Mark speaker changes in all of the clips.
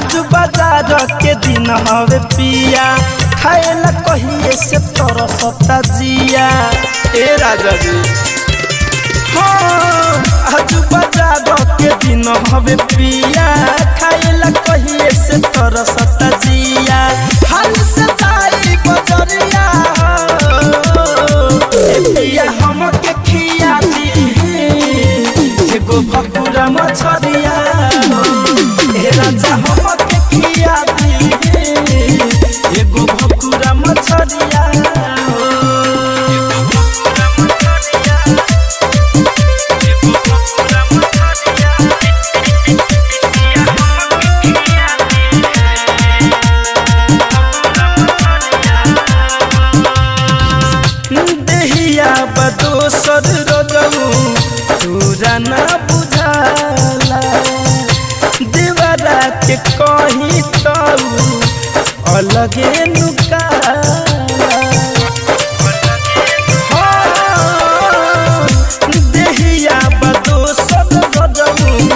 Speaker 1: आज बाजार के दिन हवे पिया खाएला कहिए से तोर सता जिया ए राजा जी। हाँ आज बाजार के दिन हवे पिया खाएला कहिए से तोर सता जिया हाल से जाई बजरिया पिया हमके खिया दी एगो भकुरा मछरिया ए राजा हमके खिया दी एगो भकुरा मछरिया देहिया बदोसर रोजऊ तोरा ना बुझाला देवरा के कही तो अलगे नुकाला। हाँ देहिया बदोसर रोजऊ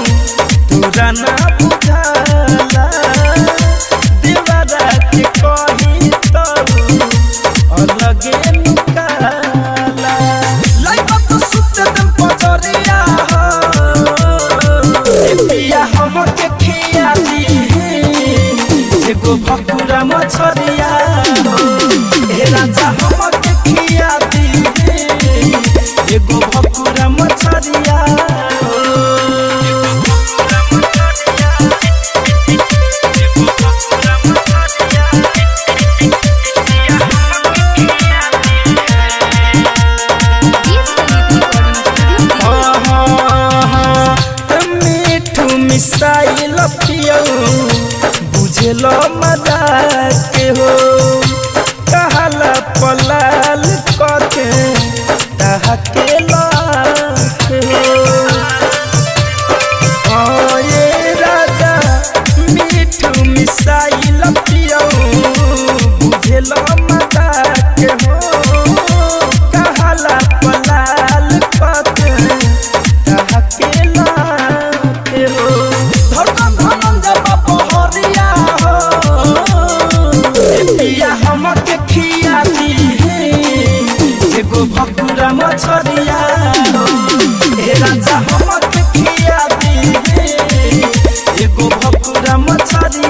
Speaker 1: तोरा ना बुझाला देवरा के कही तो अलगे नुकाला। लाइबा तो सुते दम पजरिया पिया हमके खिया दी एगो भकुरा मछरिया ए राजा हमके खिया दी एगो भकुरा मछरिया। मिसाइल पियो बुझेलो मजा के हो कहला पलाल कके तहके लाके हो ये राजा मीठू मिसाइल पियो बुझेलो मजा के हो कहला पलाल कके तहके लाके हो हमके खिया दी एगो भकुरा मछरिया ए राजा हमके खिया दी एगो भकुरा मछरिया।